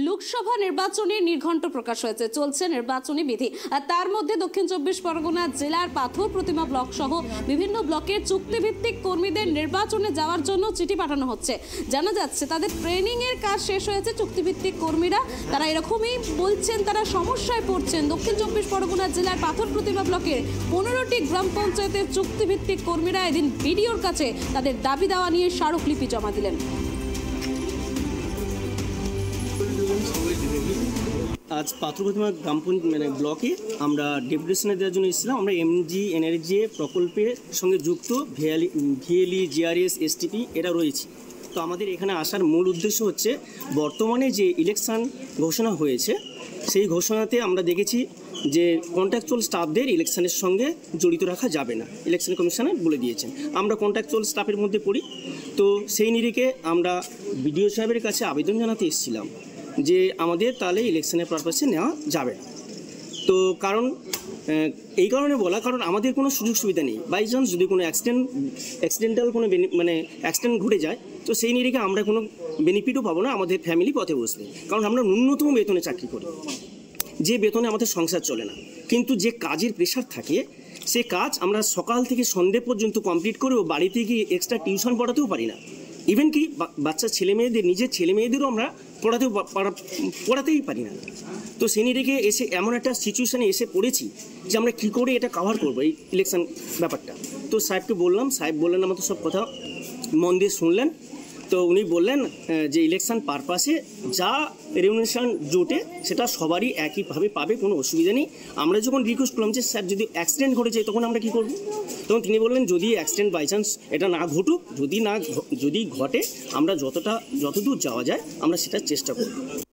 লোকসভা নির্বাচনে নির্ঘণ্ট প্রকাশ হয়েছে, চলছে নির্বাচনী বিধি। আর তার মধ্যে দক্ষিণ 24 পরগনা জেলার পাথর প্রতিমা ব্লক সহ বিভিন্ন ব্লকের চুক্তিভিত্তিক কর্মীদের নির্বাচনে যাওয়ার জন্য চিঠি পাঠানো হচ্ছে। জানা যাচ্ছে তাদের ট্রেনিং এর কাজ শেষ হয়েছে। চুক্তিভিত্তিক কর্মীরা তারা এরকমই বলছেন, তারা সমস্যায় পড়ছেন। দক্ষিণ 24 পরগনা জেলার পাথর প্রতিমা ব্লকের 15টি গ্রাম পঞ্চায়েতের চুক্তিভিত্তিক কর্মীরা এদিন বিডিওর কাছে তাদের দাবি দেওয়া নিয়ে স্মারকলিপি জমা দিলেন। আজ পাথর প্রতিমা গ্রাম ব্লকে আমরা ডেপুটেশনে দেওয়ার জন্য এসেছিলাম। আমরা MGNRGA প্রকল্পের সঙ্গে যুক্ত ভিএলই, GRS, STP এরা রয়েছে। তো আমাদের এখানে আসার মূল উদ্দেশ্য হচ্ছে বর্তমানে যে ইলেকশন ঘোষণা হয়েছে সেই ঘোষণাতে আমরা দেখেছি যে কন্ট্রাকচুয়াল স্টাফদের ইলেকশনের সঙ্গে জড়িত রাখা যাবে না, ইলেকশন কমিশনার বলে দিয়েছেন। আমরা কন্ট্রাকচুয়াল স্টাফের মধ্যে পড়ি। তো সেই নিরিখে আমরা বিডিও সাহেবের কাছে আবেদন জানাতে এসেছিলাম যে আমাদের তাহলে ইলেকশনের পারপাসে নেওয়া যাবে না। তো কারণ এই কারণে বলা, কারণ আমাদের কোনো সুযোগ সুবিধা নেই। বাই চান্স যদি কোনো অ্যাক্সিডেন্টাল কোনো অ্যাক্সিডেন্ট ঘটে যায় তো সেই নিরিখে আমরা কোনো বেনিফিটও পাবো না, আমাদের ফ্যামিলি পথে বসবে। কারণ আমরা ন্যূনতম বেতনে চাকরি করি, যে বেতনে আমাদের সংসার চলে না। কিন্তু যে কাজের প্রেশার থাকে সে কাজ আমরা সকাল থেকে সন্ধ্যে পর্যন্ত কমপ্লিট করেও বাড়িতে গিয়ে এক্সট্রা টিউশন পড়াতেও পারি না। ইভেন কি বাচ্চা ছেলেমেয়েদের, নিজের ছেলেমেয়েদেরও আমরা পড়াতেই পারি না। তো সে নিরিখে এসে এমন একটা সিচুয়েশানে এসে পড়েছি যে আমরা কী করে এটা কভার করবো এই ইলেকশন ব্যাপারটা। তো সাহেবকে বললাম, সাহেব বললেন আমাদের সব কথা মন দিয়ে শুনলেন। তো উনি বললেন যে ইলেকশন পারপাসে যা রেমুনারেশন জোটে সেটা সবারই একইভাবে পাবে, কোনো অসুবিধা নেই। আমরা যখন রিকোয়েস্ট করলাম যে স্যার যদি অ্যাক্সিডেন্ট ঘটে যায় তখন আমরা কী করব, তখন তিনি বললেন যদি অ্যাক্সিডেন্ট বাই চান্স এটা না ঘটুক, যদি ঘটে আমরা যতদূর যাওয়া যায় আমরা সেটার চেষ্টা করব।